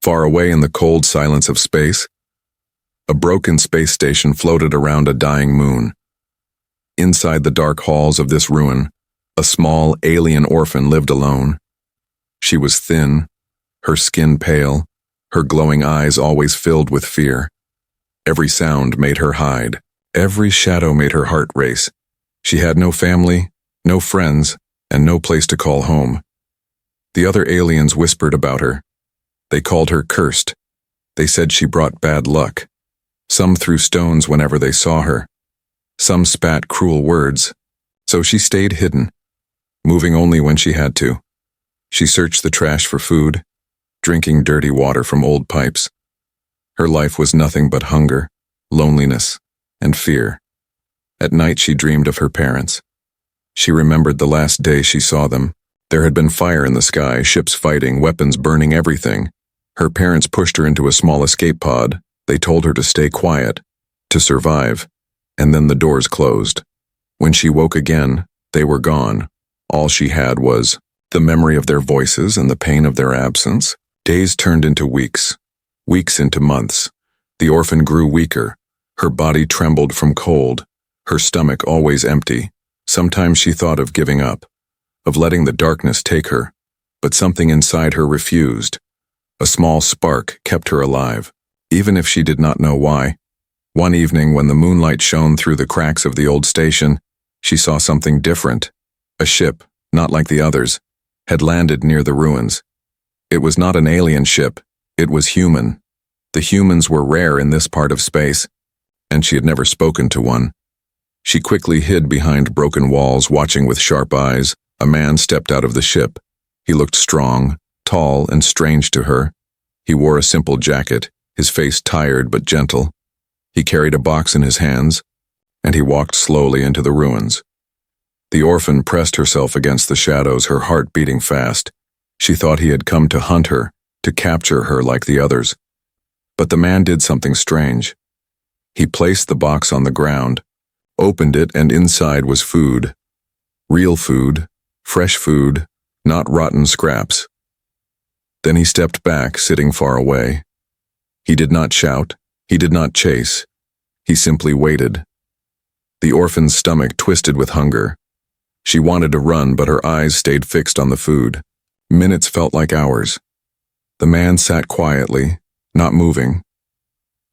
Far away in the cold silence of space, a broken space station floated around a dying moon. Inside the dark halls of this ruin, a small alien orphan lived alone. She was thin, her skin pale, her glowing eyes always filled with fear. Every sound made her hide. Every shadow made her heart race. She had no family, no friends, and no place to call home. The other aliens whispered about her. They called her cursed. They said she brought bad luck. Some threw stones whenever they saw her. Some spat cruel words. So she stayed hidden, moving only when she had to. She searched the trash for food, drinking dirty water from old pipes. Her life was nothing but hunger, loneliness, and fear. At night she dreamed of her parents. She remembered the last day she saw them. There had been fire in the sky, ships fighting, weapons burning everything. Her parents pushed her into a small escape pod. They told her to stay quiet, to survive, and then the doors closed. When she woke again, they were gone. All she had was the memory of their voices and the pain of their absence. Days turned into weeks, weeks into months. The orphan grew weaker. Her body trembled from cold, her stomach always empty. Sometimes she thought of giving up, of letting the darkness take her, but something inside her refused. A small spark kept her alive, even if she did not know why. One evening, when the moonlight shone through the cracks of the old station, she saw something different. A ship, not like the others, had landed near the ruins. It was not an alien ship, it was human. The humans were rare in this part of space, and she had never spoken to one. She quickly hid behind broken walls, watching with sharp eyes. A man stepped out of the ship. He looked strong, tall, and strange to her. He wore a simple jacket, his face tired but gentle. He carried a box in his hands, and he walked slowly into the ruins. The orphan pressed herself against the shadows, her heart beating fast. She thought he had come to hunt her, to capture her like the others. But the man did something strange. He placed the box on the ground, opened it, and inside was food. Real food, fresh food, not rotten scraps. Then he stepped back, sitting far away. He did not shout, he did not chase. He simply waited. The orphan's stomach twisted with hunger. She wanted to run, but her eyes stayed fixed on the food. Minutes felt like hours. The man sat quietly, not moving.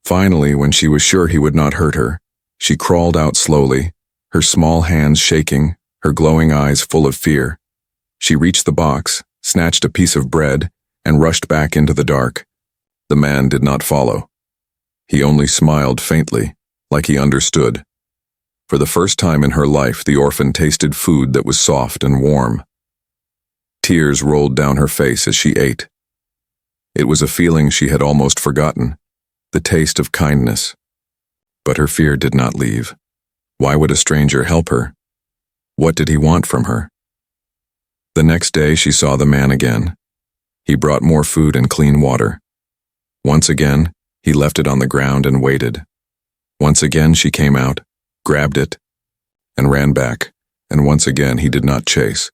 Finally, when she was sure he would not hurt her, she crawled out slowly, her small hands shaking, her glowing eyes full of fear. She reached the box, snatched a piece of bread, and rushed back into the dark. The man did not follow. He only smiled faintly, like he understood. For the first time in her life, the orphan tasted food that was soft and warm. Tears rolled down her face as she ate. It was a feeling she had almost forgotten, the taste of kindness. But her fear did not leave. Why would a stranger help her? What did he want from her? The next day she saw the man again. He brought more food and clean water. Once again, he left it on the ground and waited. Once again she came out, grabbed it, and ran back, and once again he did not chase.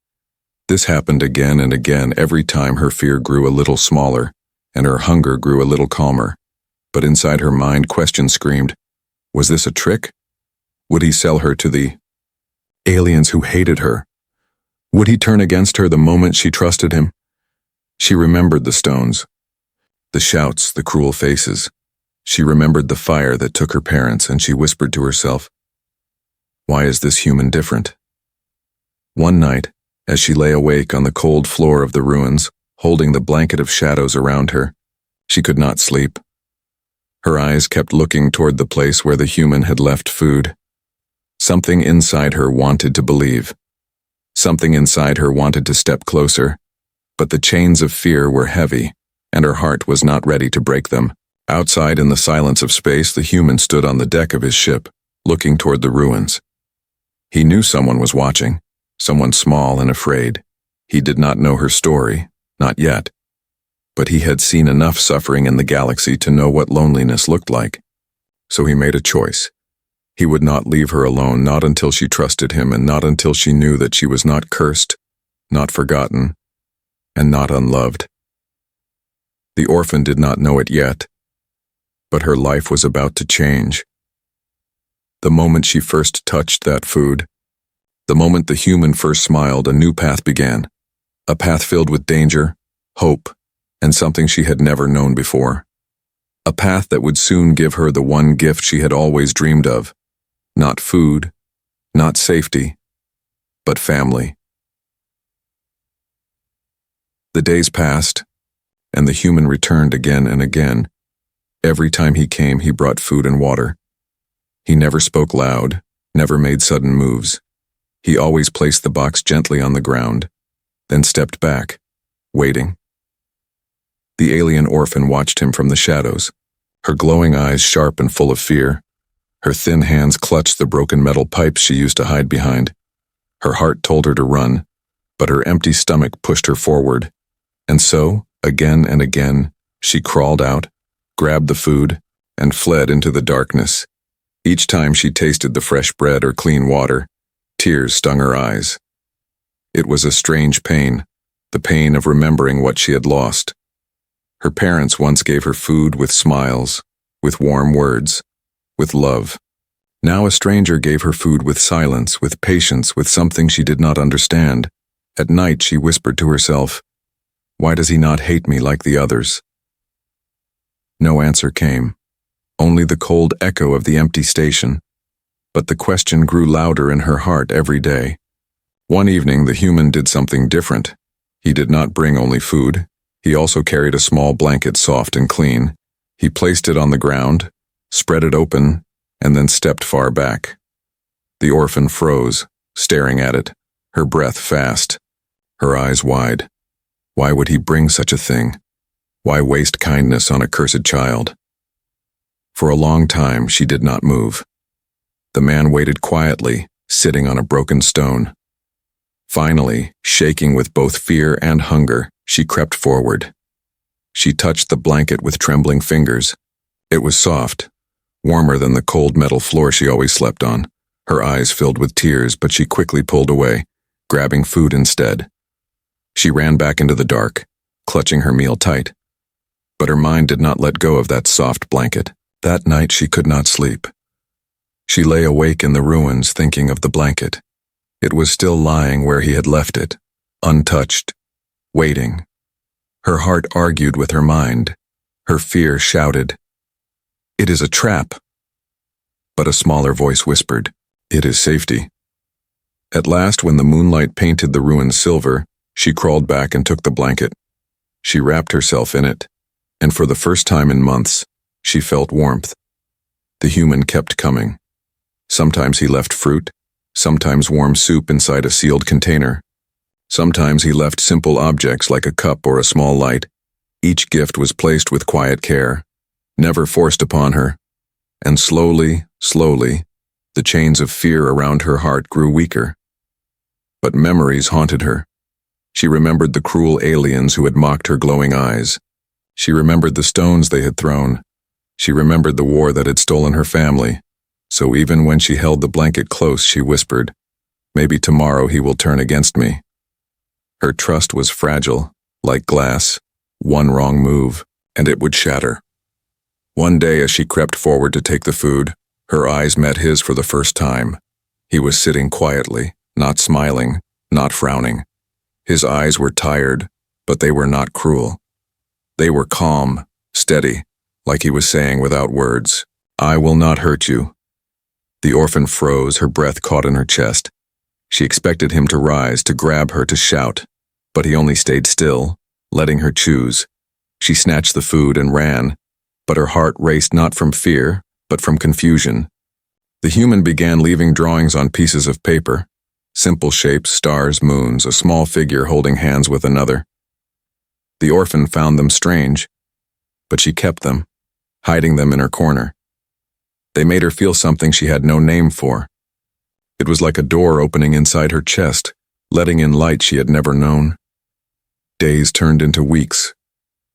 This happened again and again. Every time her fear grew a little smaller, and her hunger grew a little calmer. But inside her mind, question screamed, was this a trick? Would he sell her to the aliens who hated her? Would he turn against her the moment she trusted him? She remembered the stones, the shouts, the cruel faces. She remembered the fire that took her parents, and she whispered to herself, why is this human different? One night, as she lay awake on the cold floor of the ruins, holding the blanket of shadows around her, she could not sleep. Her eyes kept looking toward the place where the human had left food. Something inside her wanted to believe. Something inside her wanted to step closer, but the chains of fear were heavy, and her heart was not ready to break them. Outside in the silence of space, the human stood on the deck of his ship, looking toward the ruins. He knew someone was watching, someone small and afraid. He did not know her story, not yet. But he had seen enough suffering in the galaxy to know what loneliness looked like. So he made a choice. He would not leave her alone, not until she trusted him, and not until she knew that she was not cursed, not forgotten, and not unloved. The orphan did not know it yet, but her life was about to change. The moment she first touched that food, the moment the human first smiled, a new path began. A path filled with danger, hope, and something she had never known before. A path that would soon give her the one gift she had always dreamed of. Not food, not safety, but family. The days passed, and the human returned again and again. Every time he came, he brought food and water. He never spoke loud, never made sudden moves. He always placed the box gently on the ground, then stepped back, waiting. The alien orphan watched him from the shadows, her glowing eyes sharp and full of fear. Her thin hands clutched the broken metal pipes she used to hide behind. Her heart told her to run, but her empty stomach pushed her forward. And so, again and again, she crawled out, grabbed the food, and fled into the darkness. Each time she tasted the fresh bread or clean water, tears stung her eyes. It was a strange pain, the pain of remembering what she had lost. Her parents once gave her food with smiles, with warm words, with love. Now a stranger gave her food with silence, with patience, with something she did not understand. At night she whispered to herself, "Why does he not hate me like the others?" No answer came, only the cold echo of the empty station. But the question grew louder in her heart every day. One evening the human did something different. He did not bring only food. He also carried a small blanket, soft and clean. He placed it on the ground, spread it open, and then stepped far back. The orphan froze, staring at it, her breath fast, her eyes wide. Why would he bring such a thing? Why waste kindness on a cursed child? For a long time she did not move. The man waited quietly, sitting on a broken stone. Finally, shaking with both fear and hunger, she crept forward. She touched the blanket with trembling fingers. It was soft, warmer than the cold metal floor she always slept on. Her eyes filled with tears, but she quickly pulled away, grabbing food instead. She ran back into the dark, clutching her meal tight. But her mind did not let go of that soft blanket. That night she could not sleep. She lay awake in the ruins thinking of the blanket. It was still lying where he had left it, untouched, waiting. Her heart argued with her mind. Her fear shouted, "It is a trap." But a smaller voice whispered, "It is safety." At last, when the moonlight painted the ruins silver, she crawled back and took the blanket. She wrapped herself in it, and for the first time in months, she felt warmth. The human kept coming. Sometimes he left fruit, sometimes warm soup inside a sealed container. Sometimes he left simple objects like a cup or a small light. Each gift was placed with quiet care, never forced upon her. And slowly, the chains of fear around her heart grew weaker. But memories haunted her. She remembered the cruel aliens who had mocked her glowing eyes. She remembered the stones they had thrown. She remembered the war that had stolen her family. So even when she held the blanket close, she whispered, "Maybe tomorrow he will turn against me." Her trust was fragile, like glass. One wrong move, and it would shatter. One day, as she crept forward to take the food, her eyes met his for the first time. He was sitting quietly, not smiling, not frowning. His eyes were tired, but they were not cruel. They were calm, steady, like he was saying without words, "I will not hurt you." The orphan froze, her breath caught in her chest. She expected him to rise, to grab her, to shout, but he only stayed still, letting her choose. She snatched the food and ran, but her heart raced not from fear, but from confusion. The human began leaving drawings on pieces of paper, simple shapes, stars, moons, a small figure holding hands with another. The orphan found them strange, but she kept them, hiding them in her corner. They made her feel something she had no name for. It was like a door opening inside her chest, letting in light she had never known. Days turned into weeks.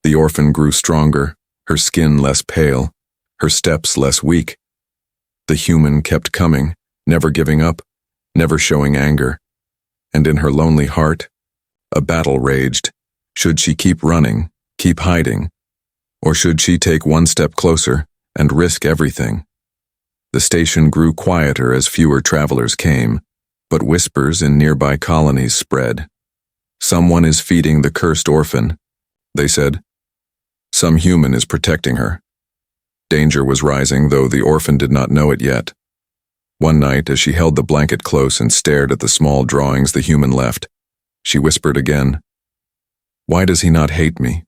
The orphan grew stronger, her skin less pale, her steps less weak. The human kept coming, never giving up, never showing anger. And in her lonely heart, a battle raged. Should she keep running, keep hiding, Or should she take one step closer and risk everything? The station grew quieter as fewer travelers came, but whispers in nearby colonies spread. Someone is feeding the cursed orphan, they said. Some human is protecting her. Danger was rising, though the orphan did not know it yet. One night, as she held the blanket close and stared at the small drawings the human left, she whispered again, "Why does he not hate me?"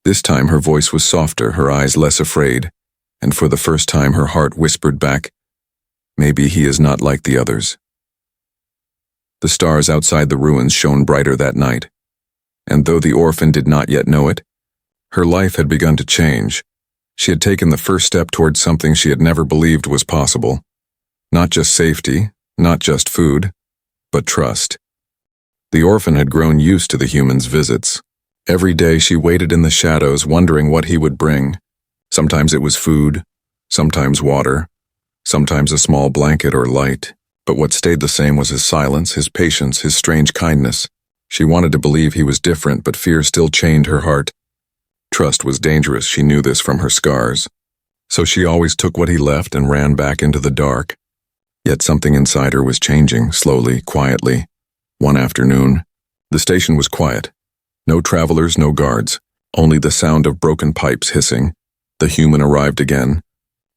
This time her voice was softer, her eyes less afraid, and for the first time her heart whispered back, "Maybe he is not like the others." The stars outside the ruins shone brighter that night, and though the orphan did not yet know it, her life had begun to change. She had taken the first step towards something she had never believed was possible. Not just safety, not just food, but trust. The orphan had grown used to the human's visits. Every day she waited in the shadows, wondering what he would bring. Sometimes it was food, sometimes water, sometimes a small blanket or light. But what stayed the same was his silence, his patience, his strange kindness. She wanted to believe he was different, but fear still chained her heart. Trust was dangerous, she knew this from her scars. So she always took what he left and ran back into the dark. Yet something inside her was changing, slowly, quietly. One afternoon, the station was quiet. No travelers, no guards, only the sound of broken pipes hissing. The human arrived again,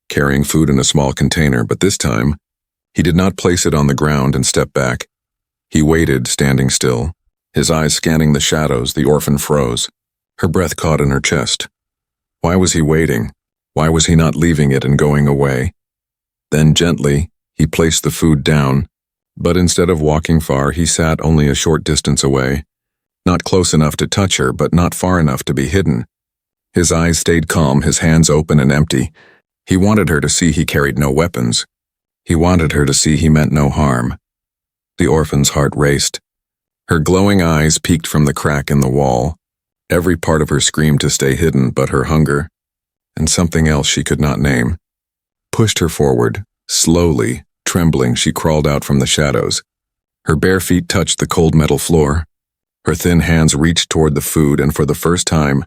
carrying food in a small container, but this time, he did not place it on the ground and step back. He waited, standing still, his eyes scanning the shadows. The orphan froze. Her breath caught in her chest. Why was he waiting? Why was he not leaving it and going away? Then gently, he placed the food down, but instead of walking far, he sat only a short distance away. Not close enough to touch her, but not far enough to be hidden. His eyes stayed calm, his hands open and empty. He wanted her to see he carried no weapons. He wanted her to see he meant no harm. The orphan's heart raced. Her glowing eyes peeked from the crack in the wall. Every part of her screamed to stay hidden, but her hunger, and something else she could not name, pushed her forward. Slowly, trembling, she crawled out from the shadows. Her bare feet touched the cold metal floor. Her thin hands reached toward the food, and for the first time,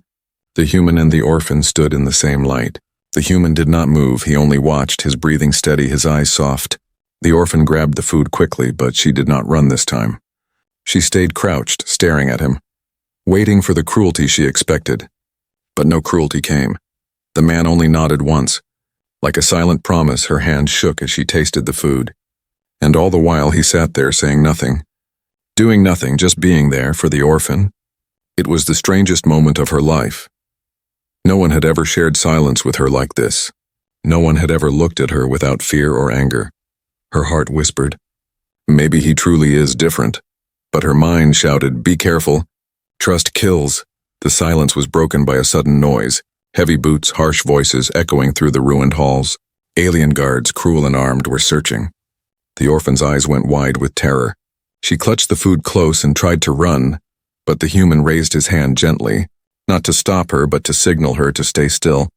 the human and the orphan stood in the same light. The human did not move, he only watched, his breathing steady, his eyes soft. The orphan grabbed the food quickly, but she did not run this time. She stayed crouched, staring at him, waiting for the cruelty she expected. But no cruelty came. The man only nodded once. Like a silent promise, her hand shook as she tasted the food. And all the while he sat there saying nothing. Doing nothing, just being there for the orphan. It was the strangest moment of her life. No one had ever shared silence with her like this. No one had ever looked at her without fear or anger. Her heart whispered, "Maybe he truly is different." But her mind shouted, "Be careful. Trust kills." The silence was broken by a sudden noise. Heavy boots, harsh voices echoing through the ruined halls. Alien guards, cruel and armed, were searching. The orphan's eyes went wide with terror. She clutched the food close and tried to run, but the human raised his hand gently, not to stop her, but to signal her to stay still.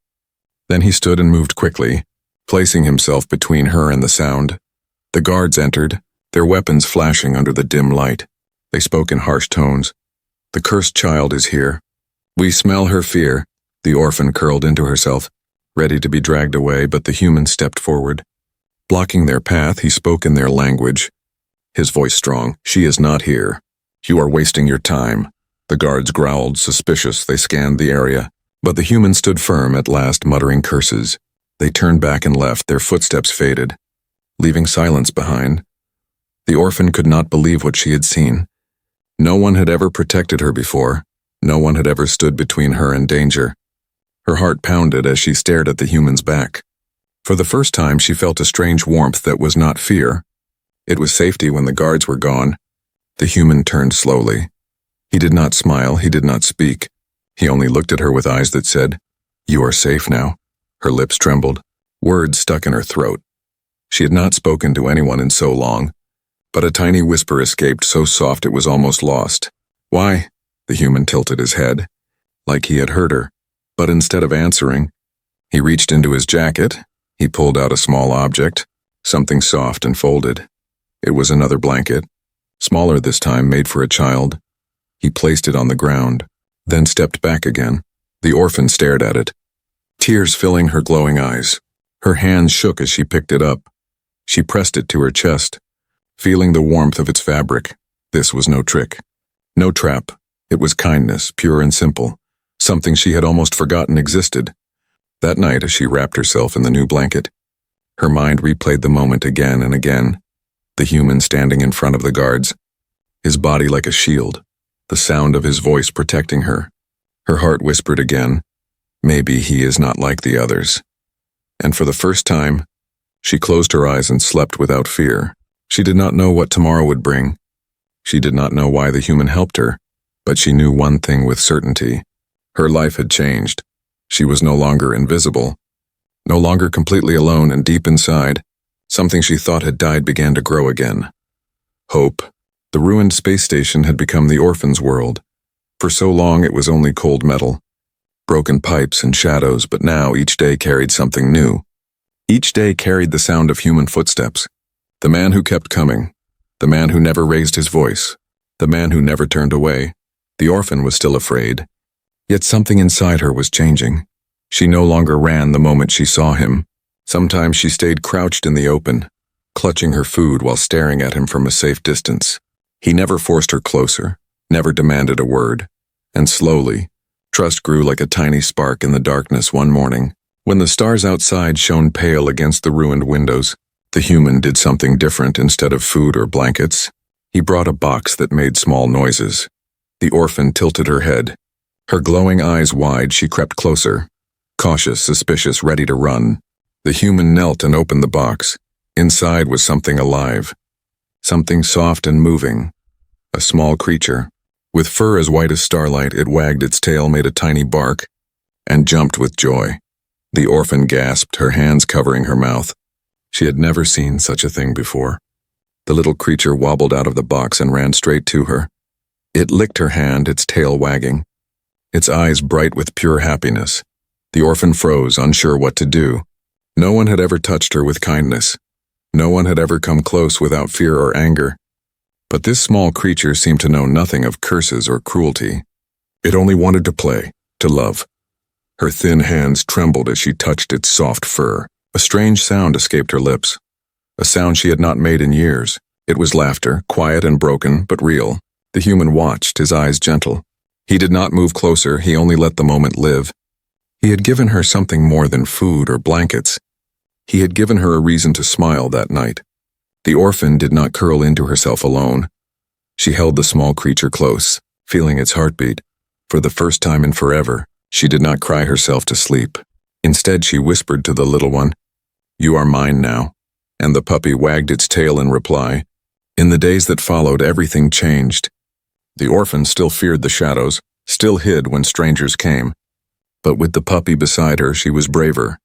Then he stood and moved quickly, placing himself between her and the sound. The guards entered, their weapons flashing under the dim light. They spoke in harsh tones. "The cursed child is here. We smell her fear." The orphan curled into herself, ready to be dragged away, but the human stepped forward. Blocking their path, he spoke in their language, his voice strong. "She is not here. You are wasting your time." The guards growled, suspicious. They scanned the area, but the human stood firm at last, muttering curses. They turned back and left, their footsteps faded, leaving silence behind. The orphan could not believe what she had seen. No one had ever protected her before. No one had ever stood between her and danger. Her heart pounded as she stared at the human's back. For the first time, she felt a strange warmth that was not fear. It was safety when the guards were gone. The human turned slowly. He did not smile, he did not speak. He only looked at her with eyes that said, "You are safe now." Her lips trembled. Words stuck in her throat. She had not spoken to anyone in so long, but a tiny whisper escaped, so soft it was almost lost. "Why?" The human tilted his head, like he had heard her. But instead of answering, he reached into his jacket. He pulled out a small object, something soft and folded. It was another blanket, smaller this time, made for a child. He placed it on the ground, then stepped back again. The orphan stared at it, tears filling her glowing eyes. Her hands shook as she picked it up. She pressed it to her chest, feeling the warmth of its fabric. This was no trick, no trap. It was kindness, pure and simple, something she had almost forgotten existed. That night, as she wrapped herself in the new blanket, her mind replayed the moment again and again. The human standing in front of the guards, his body like a shield, the sound of his voice protecting her. Her heart whispered again, maybe he is not like the others. And for the first time, she closed her eyes and slept without fear. She did not know what tomorrow would bring. She did not know why the human helped her, but she knew one thing with certainty. Her life had changed. She was no longer invisible, no longer completely alone, and deep inside, something she thought had died began to grow again. Hope. The ruined space station had become the orphan's world. For so long it was only cold metal, broken pipes and shadows, but now each day carried something new. Each day carried the sound of human footsteps. The man who kept coming, the man who never raised his voice, the man who never turned away. The orphan was still afraid, yet something inside her was changing. She no longer ran the moment she saw him. Sometimes she stayed crouched in the open, clutching her food while staring at him from a safe distance. He never forced her closer, never demanded a word, and slowly, trust grew like a tiny spark in the darkness one morning. When the stars outside shone pale against the ruined windows, the human did something different. Instead of food or blankets, he brought a box that made small noises. The orphan tilted her head. Her glowing eyes wide, she crept closer, cautious, suspicious, ready to run. The human knelt and opened the box. Inside was something alive, something soft and moving. A small creature. With fur as white as starlight, it wagged its tail, made a tiny bark, and jumped with joy. The orphan gasped, her hands covering her mouth. She had never seen such a thing before. The little creature wobbled out of the box and ran straight to her. It licked her hand, its tail wagging, its eyes bright with pure happiness. The orphan froze, unsure what to do. No one had ever touched her with kindness. No one had ever come close without fear or anger. But this small creature seemed to know nothing of curses or cruelty. It only wanted to play, to love. Her thin hands trembled as she touched its soft fur. A strange sound escaped her lips, a sound she had not made in years. It was laughter, quiet and broken, but real. The human watched, his eyes gentle. He did not move closer, he only let the moment live. He had given her something more than food or blankets. He had given her a reason to smile that night. The orphan did not curl into herself alone. She held the small creature close, feeling its heartbeat. For the first time in forever, she did not cry herself to sleep. Instead, she whispered to the little one, "You are mine now." And the puppy wagged its tail in reply. In the days that followed, everything changed. The orphan still feared the shadows, still hid when strangers came. But with the puppy beside her, she was braver.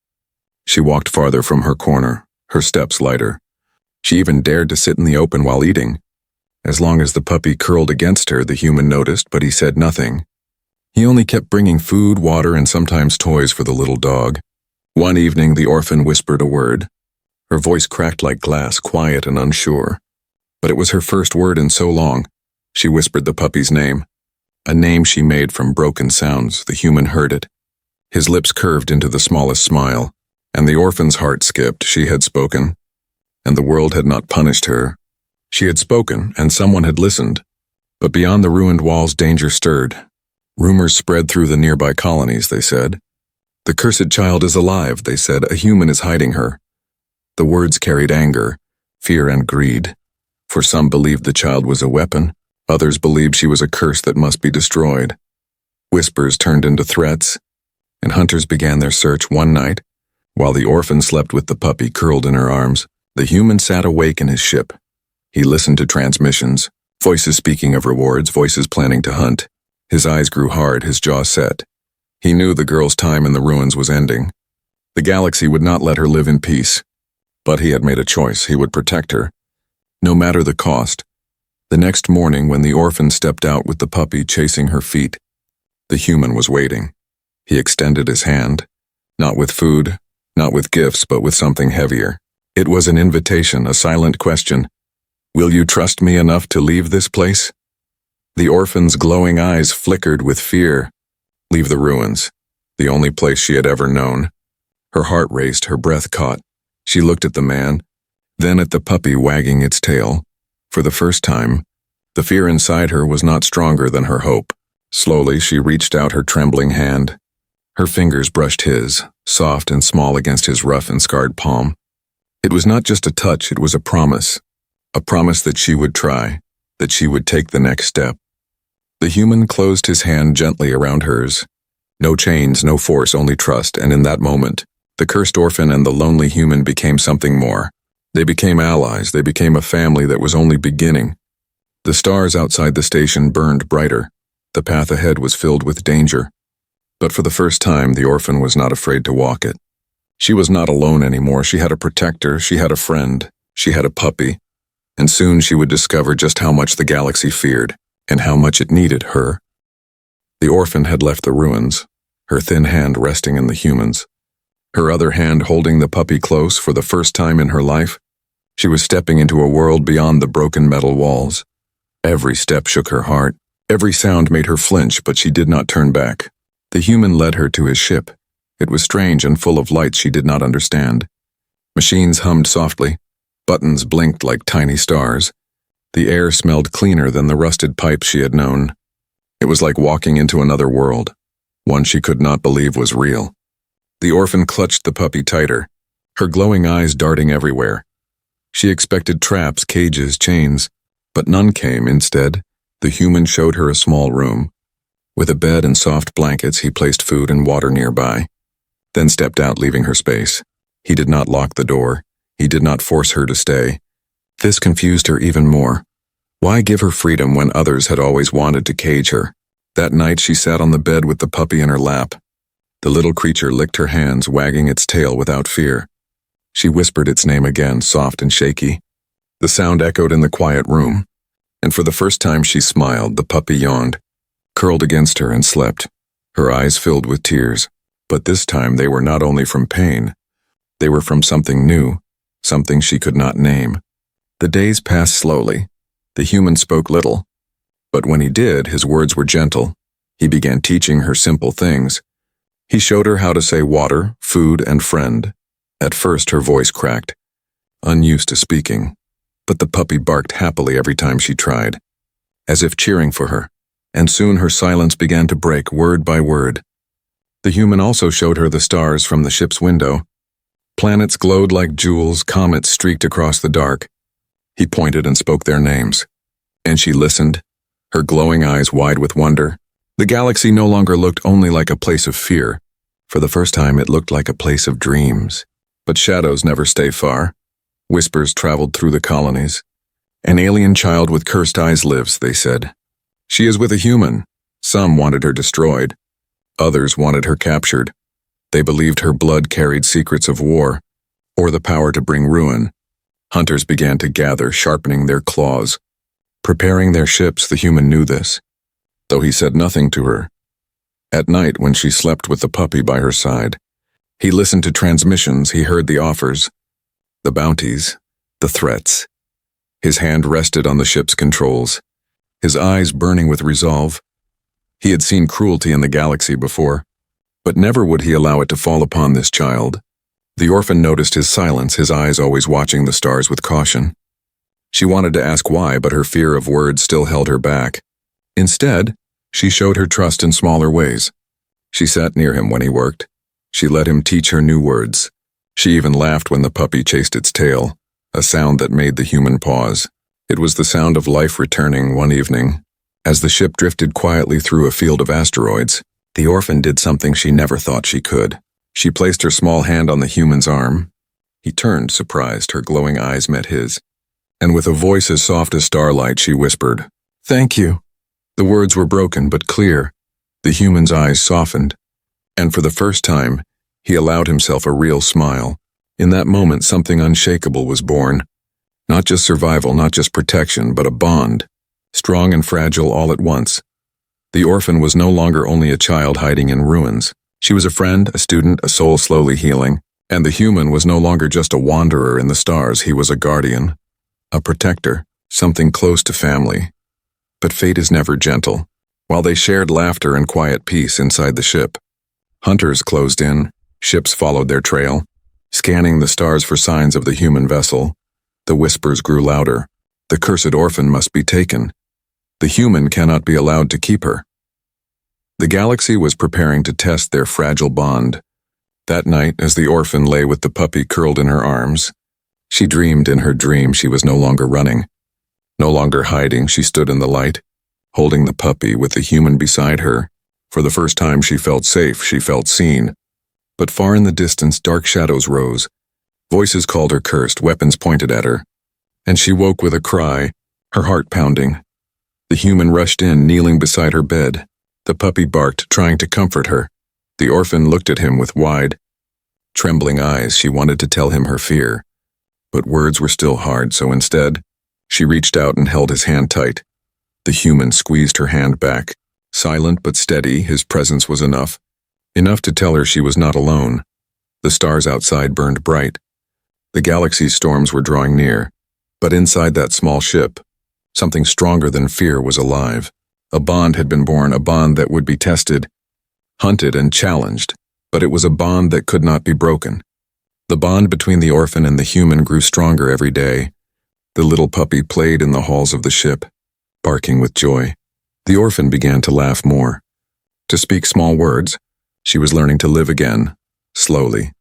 She walked farther from her corner, her steps lighter. She even dared to sit in the open while eating. As long as the puppy curled against her, the human noticed, but he said nothing. He only kept bringing food, water, and sometimes toys for the little dog. One evening, the orphan whispered a word. Her voice cracked like glass, quiet and unsure. But it was her first word in so long. She whispered the puppy's name, a name she made from broken sounds. The human heard it. His lips curved into the smallest smile, and the orphan's heart skipped. She had spoken, and the world had not punished her. She had spoken, and someone had listened. But beyond the ruined walls, danger stirred. Rumors spread through the nearby colonies, they said. The cursed child is alive, they said. A human is hiding her. The words carried anger, fear, and greed. For some believed the child was a weapon. Others believed she was a curse that must be destroyed. Whispers turned into threats, and hunters began their search. One night, while the orphan slept with the puppy curled in her arms, the human sat awake in his ship. He listened to transmissions, voices speaking of rewards, voices planning to hunt. His eyes grew hard, his jaw set. He knew the girl's time in the ruins was ending. The galaxy would not let her live in peace. But he had made a choice. He would protect her, no matter the cost. The next morning, when the orphan stepped out with the puppy chasing her feet, the human was waiting. He extended his hand, not with food, not with gifts, but with something heavier. It was an invitation, a silent question. Will you trust me enough to leave this place? The orphan's glowing eyes flickered with fear. Leave the ruins. the only place she had ever known. Her heart raced, her breath caught. She looked at the man, then at the puppy wagging its tail. For the first time, the fear inside her was not stronger than her hope. Slowly, she reached out her trembling hand. Her fingers brushed his, soft and small against his rough and scarred palm. It was not just a touch, it was a promise that she would try, that she would take the next step. The human closed his hand gently around hers. No chains, no force, only trust, and in that moment, the cursed orphan and the lonely human became something more. They became allies, they became a family that was only beginning. The stars outside the station burned brighter. The path ahead was filled with danger. But for the first time, the orphan was not afraid to walk it. She was not alone anymore. She had a protector, she had a friend, she had a puppy. And soon she would discover just how much the galaxy feared, and how much it needed her. The orphan had left the ruins, her thin hand resting in the human's. Her other hand holding the puppy close for the first time in her life. She was stepping into a world beyond the broken metal walls. Every step shook her heart. Every sound made her flinch, but she did not turn back. The human led her to his ship. It was strange and full of lights she did not understand. Machines hummed softly. Buttons blinked like tiny stars. The air smelled cleaner than the rusted pipes she had known. It was like walking into another world, one she could not believe was real. The orphan clutched the puppy tighter, her glowing eyes darting everywhere. She expected traps, cages, chains, but none came. Instead, the human showed her a small room. With a bed and soft blankets, he placed food and water nearby, then stepped out, leaving her space. He did not lock the door. He did not force her to stay. This confused her even more. Why give her freedom when others had always wanted to cage her? That night she sat on the bed with the puppy in her lap. The little creature licked her hands, wagging its tail without fear. She whispered its name again, soft and shaky. The sound echoed in the quiet room, and for the first time she smiled. The puppy yawned, curled against her, and slept, her eyes filled with tears. But this time they were not only from pain. They were from something new, something she could not name. The days passed slowly. The human spoke little, but when he did, his words were gentle. He began teaching her simple things. He showed her how to say water, food, and friend. At first her voice cracked, unused to speaking, but the puppy barked happily every time she tried, as if cheering for her, and soon her silence began to break word by word. The human also showed her the stars from the ship's window. Planets glowed like jewels, comets streaked across the dark. He pointed and spoke their names, and she listened, her glowing eyes wide with wonder. The galaxy no longer looked only like a place of fear. For the first time, it looked like a place of dreams. But shadows never stay far. Whispers traveled through the colonies. An alien child with cursed eyes lives, they said. She is with a human. Some wanted her destroyed. Others wanted her captured. They believed her blood carried secrets of war, or the power to bring ruin. Hunters began to gather, sharpening their claws. Preparing their ships, the human knew this, though he said nothing to her. At night, when she slept with the puppy by her side, he listened to transmissions. He heard the offers, the bounties, the threats. His hand rested on the ship's controls, his eyes burning with resolve. He had seen cruelty in the galaxy before, but never would he allow it to fall upon this child. The orphan noticed his silence, his eyes always watching the stars with caution. She wanted to ask why, but her fear of words still held her back. Instead, she showed her trust in smaller ways. She sat near him when he worked. She let him teach her new words. She even laughed when the puppy chased its tail, a sound that made the human pause. It was the sound of life returning one evening. As the ship drifted quietly through a field of asteroids, the orphan did something she never thought she could. She placed her small hand on the human's arm. He turned, surprised. Her glowing eyes met his, and with a voice as soft as starlight, she whispered, "Thank you." The words were broken but clear. The human's eyes softened, and for the first time, he allowed himself a real smile. In that moment, something unshakable was born. Not just survival, not just protection, but a bond, strong and fragile all at once. The orphan was no longer only a child hiding in ruins. She was a friend, a student, a soul slowly healing. And the human was no longer just a wanderer in the stars. He was a guardian, a protector, something close to family. But fate is never gentle. While they shared laughter and quiet peace inside the ship, Hunters closed in. Ships followed their trail. Scanning the stars for signs of the human vessel, the whispers grew louder. The cursed orphan must be taken. The human cannot be allowed to keep her. The galaxy was preparing to test their fragile bond. That night, as the orphan lay with the puppy curled in her arms, she dreamed in her dream she was no longer running. No longer hiding, she stood in the light, holding the puppy with the human beside her. For the first time she felt safe, she felt seen. But far in the distance, dark shadows rose. Voices called her cursed, weapons pointed at her. And she woke with a cry, her heart pounding. The human rushed in, kneeling beside her bed. The puppy barked, trying to comfort her. The orphan looked at him with wide, trembling eyes. She wanted to tell him her fear. But words were still hard, so instead, she reached out and held his hand tight. The human squeezed her hand back. Silent but steady, his presence was enough. Enough to tell her she was not alone. The stars outside burned bright. The galaxy's storms were drawing near. But inside that small ship, something stronger than fear was alive. A bond had been born, a bond that would be tested, hunted and challenged, but it was a bond that could not be broken. The bond between the orphan and the human grew stronger every day. The little puppy played in the halls of the ship, barking with joy. The orphan began to laugh more, to speak small words. She was learning to live again, slowly,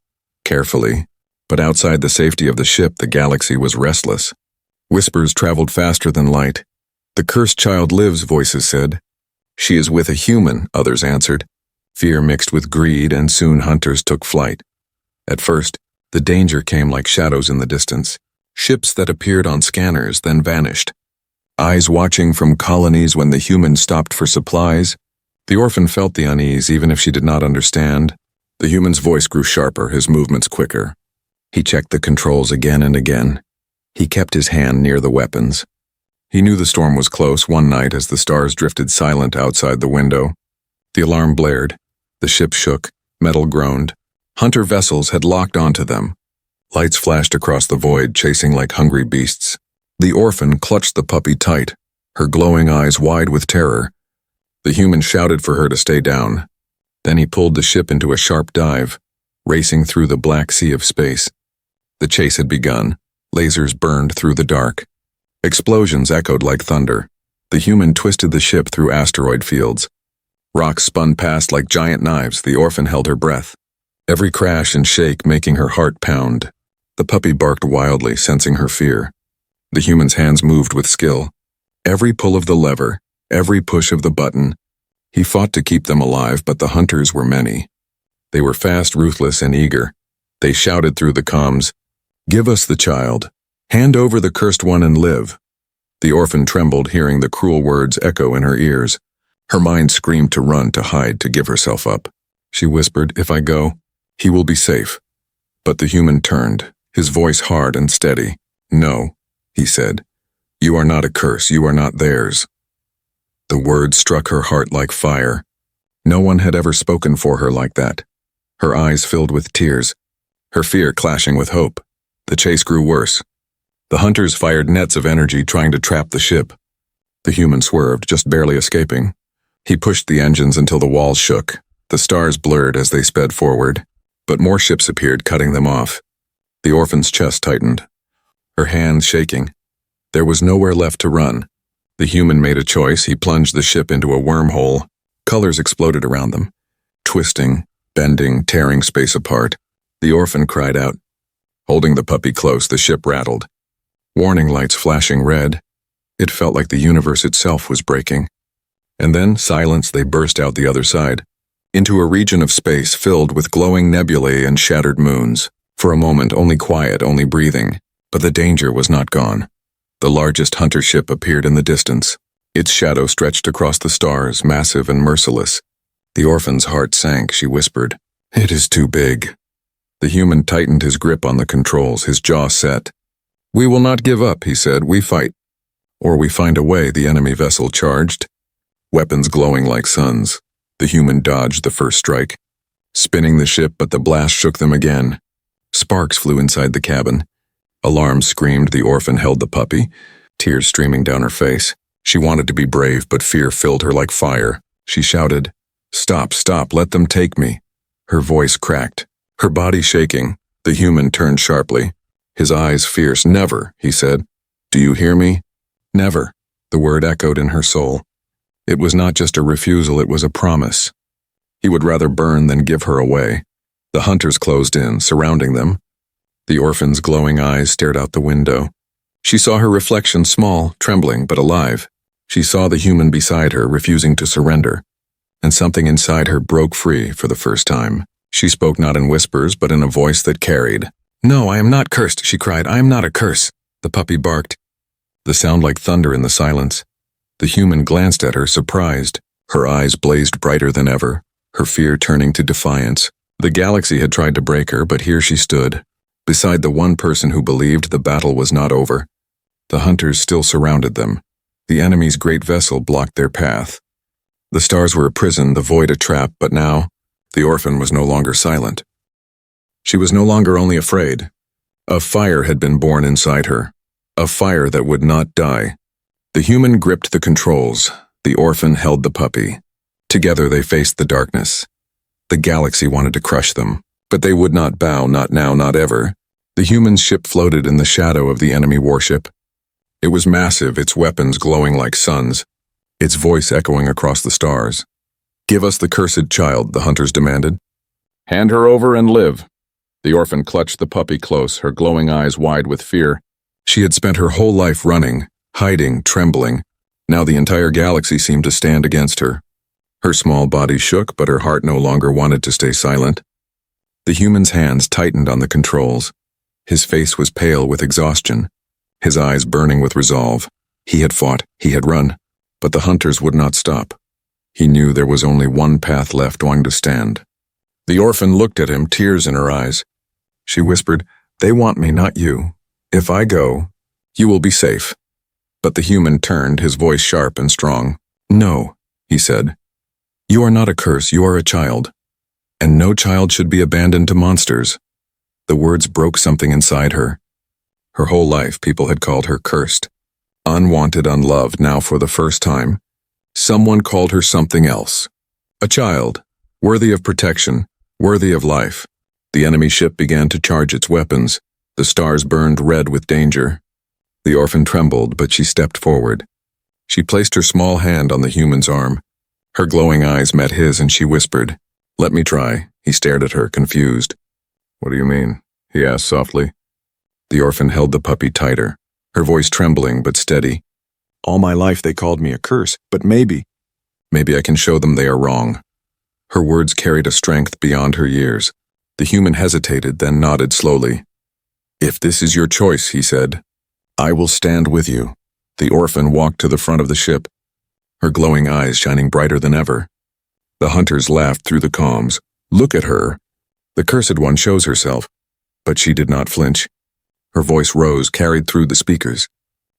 carefully. But outside the safety of the ship, the galaxy was restless. Whispers traveled faster than light. "The cursed child lives," voices said. "She is with a human," others answered. Fear mixed with greed, and soon hunters took flight. At first, the danger came like shadows in the distance. Ships that appeared on scanners, then vanished. Eyes watching from colonies when the human stopped for supplies. The orphan felt the unease, even if she did not understand. The human's voice grew sharper, his movements quicker. He checked the controls again and again. He kept his hand near the weapons. He knew the storm was close one night as the stars drifted silent outside the window. The alarm blared. The ship shook. Metal groaned. Hunter vessels had locked onto them. Lights flashed across the void, chasing like hungry beasts. The orphan clutched the puppy tight, her glowing eyes wide with terror. The human shouted for her to stay down. Then he pulled the ship into a sharp dive, racing through the black sea of space. The chase had begun. Lasers burned through the dark. Explosions echoed like thunder. The human twisted the ship through asteroid fields. Rocks spun past like giant knives. The orphan held her breath, every crash and shake making her heart pound. The puppy barked wildly, sensing her fear. The human's hands moved with skill. Every pull of the lever, every push of the button. He fought to keep them alive, but the hunters were many. They were fast, ruthless, and eager. They shouted through the comms, "Give us the child. Hand over the cursed one and live." The orphan trembled, hearing the cruel words echo in her ears. Her mind screamed to run, to hide, to give herself up. She whispered, "If I go, he will be safe." But the human turned, his voice hard and steady. "No," he said. "You are not a curse. You are not theirs." The words struck her heart like fire. No one had ever spoken for her like that. Her eyes filled with tears, her fear clashing with hope. The chase grew worse. The hunters fired nets of energy trying to trap the ship. The human swerved, just barely escaping. He pushed the engines until the walls shook. The stars blurred as they sped forward, but more ships appeared, cutting them off. The orphan's chest tightened, her hands shaking. There was nowhere left to run. The human made a choice. He plunged the ship into a wormhole. Colors exploded around them, twisting, bending, tearing space apart. The orphan cried out. Holding the puppy close, the ship rattled. Warning lights flashing red. It felt like the universe itself was breaking. And then, silence, they burst out the other side, into a region of space filled with glowing nebulae and shattered moons. For a moment, only quiet, only breathing. But the danger was not gone. The largest hunter ship appeared in the distance. Its shadow stretched across the stars, massive and merciless. The orphan's heart sank. She whispered, "It is too big." The human tightened his grip on the controls, his jaw set. "We will not give up," he said. "We fight. Or we find a way." The enemy vessel charged, weapons glowing like suns. The human dodged the first strike, spinning the ship, but the blast shook them again. Sparks flew inside the cabin. Alarms screamed. The orphan held the puppy, tears streaming down her face. She wanted to be brave, but fear filled her like fire. She shouted, "Stop, stop, let them take me." Her voice cracked, her body shaking. The human turned sharply, his eyes fierce. "Never," he said. "Do you hear me?" "Never," the word echoed in her soul. It was not just a refusal, it was a promise. He would rather burn than give her away. The hunters closed in, surrounding them. The orphan's glowing eyes stared out the window. She saw her reflection, small, trembling, but alive. She saw the human beside her, refusing to surrender. And something inside her broke free for the first time. She spoke not in whispers, but in a voice that carried. "No, I am not cursed," she cried. "I am not a curse." The puppy barked, the sound like thunder in the silence. The human glanced at her, surprised. Her eyes blazed brighter than ever, her fear turning to defiance. The galaxy had tried to break her, but here she stood, beside the one person who believed the battle was not over. The hunters still surrounded them. The enemy's great vessel blocked their path. The stars were a prison, the void a trap, but now, the orphan was no longer silent. She was no longer only afraid. A fire had been born inside her, a fire that would not die. The human gripped the controls, the orphan held the puppy. Together they faced the darkness. The galaxy wanted to crush them, but they would not bow, not now, not ever. The human's ship floated in the shadow of the enemy warship. It was massive, its weapons glowing like suns, its voice echoing across the stars. "Give us the cursed child," the hunters demanded. "Hand her over and live." The orphan clutched the puppy close, her glowing eyes wide with fear. She had spent her whole life running, hiding, trembling. Now the entire galaxy seemed to stand against her. Her small body shook, but her heart no longer wanted to stay silent. The human's hands tightened on the controls. His face was pale with exhaustion, his eyes burning with resolve. He had fought, he had run, but the hunters would not stop. He knew there was only one path left, one to stand. The orphan looked at him, tears in her eyes. She whispered, "They want me, not you. If I go, you will be safe." But the human turned, his voice sharp and strong. "No," he said. "You are not a curse, you are a child. And no child should be abandoned to monsters." The words broke something inside her. Her whole life, people had called her cursed, unwanted, unloved. Now, for the first time, someone called her something else. A child, worthy of protection, worthy of life. The enemy ship began to charge its weapons. The stars burned red with danger. The orphan trembled, but she stepped forward. She placed her small hand on the human's arm. Her glowing eyes met his, and she whispered, "Let me try." He stared at her, confused. "What do you mean?" he asked softly. The orphan held the puppy tighter, her voice trembling but steady. "All my life they called me a curse, but maybe I can show them they are wrong." Her words carried a strength beyond her years. The human hesitated, then nodded slowly. "If this is your choice," he said, "I will stand with you." The orphan walked to the front of the ship, her glowing eyes shining brighter than ever. The hunters laughed through the comms. "Look at her. The cursed one shows herself." But she did not flinch. Her voice rose, carried through the speakers.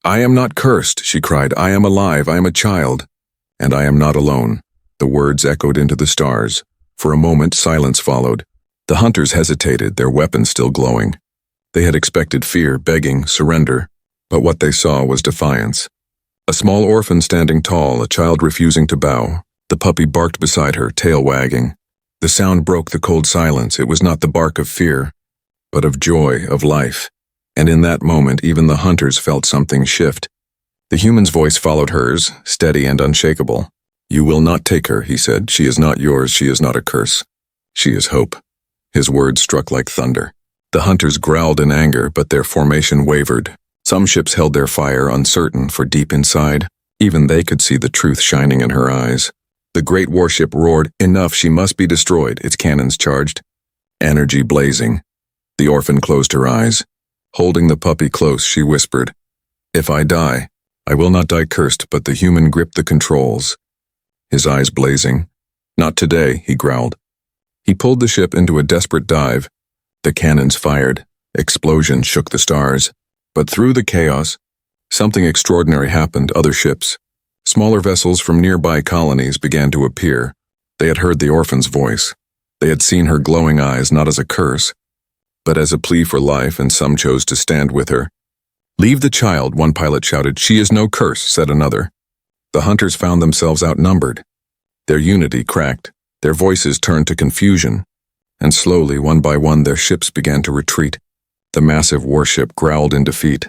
"I am not cursed," she cried. "I am alive, I am a child. And I am not alone." The words echoed into the stars. For a moment, silence followed. The hunters hesitated, their weapons still glowing. They had expected fear, begging, surrender. But what they saw was defiance. A small orphan standing tall, a child refusing to bow. The puppy barked beside her, tail wagging. The sound broke the cold silence. It was not the bark of fear, but of joy, of life. And in that moment, even the hunters felt something shift. The human's voice followed hers, steady and unshakable. "You will not take her," he said. "She is not yours. She is not a curse. She is hope." His words struck like thunder. The hunters growled in anger, but their formation wavered. Some ships held their fire, uncertain, for deep inside, even they could see the truth shining in her eyes. The great warship roared, "Enough, she must be destroyed," its cannons charged, energy blazing. The orphan closed her eyes. Holding the puppy close, she whispered, "If I die, I will not die cursed," but the human gripped the controls, his eyes blazing. "Not today," he growled. He pulled the ship into a desperate dive. The cannons fired. Explosions shook the stars. But through the chaos, something extraordinary happened. Other ships, smaller vessels from nearby colonies, began to appear. They had heard the orphan's voice. They had seen her glowing eyes not as a curse, but as a plea for life, and some chose to stand with her. "Leave the child," one pilot shouted. "She is no curse," said another. The hunters found themselves outnumbered. Their unity cracked. Their voices turned to confusion. and slowly, one by one, their ships began to retreat. The massive warship growled in defeat,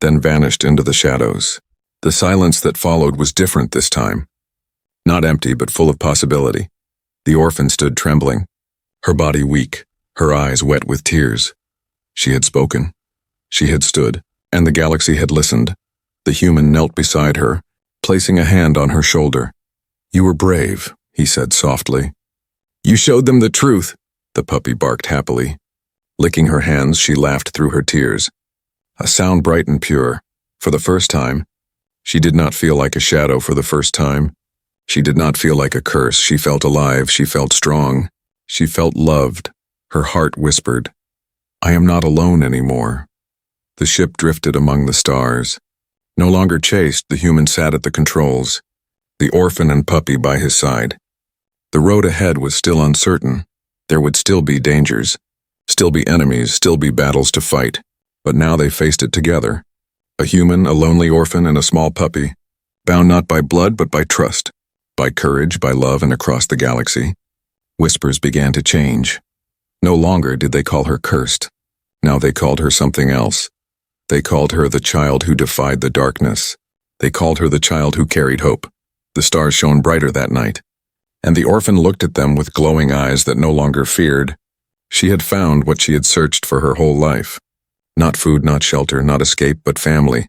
then vanished into the shadows. The silence that followed was different this time. Not empty, but full of possibility. The orphan stood trembling, her body weak, her eyes wet with tears. She had spoken. She had stood, and the galaxy had listened. The human knelt beside her, placing a hand on her shoulder. "You were brave," he said softly. "You showed them the truth," the puppy barked happily. Licking her hands, she laughed through her tears. A sound bright and pure. For the first time, she did not feel like a shadow for the first time. She did not feel like a curse. She felt alive. She felt strong. She felt loved. Her heart whispered, "I am not alone anymore." The ship drifted among the stars. No longer chased, the human sat at the controls, the orphan and puppy by his side. The road ahead was still uncertain. There would still be dangers, still be enemies, still be battles to fight. But now they faced it together. A human, a lonely orphan, and a small puppy, bound not by blood but by trust, by courage, by love, and across the galaxy. Whispers began to change. No longer did they call her cursed. Now they called her something else. They called her the child who defied the darkness. They called her the child who carried hope. The stars shone brighter that night, and the orphan looked at them with glowing eyes that no longer feared. She had found what she had searched for her whole life. Not food, not shelter, not escape, but family.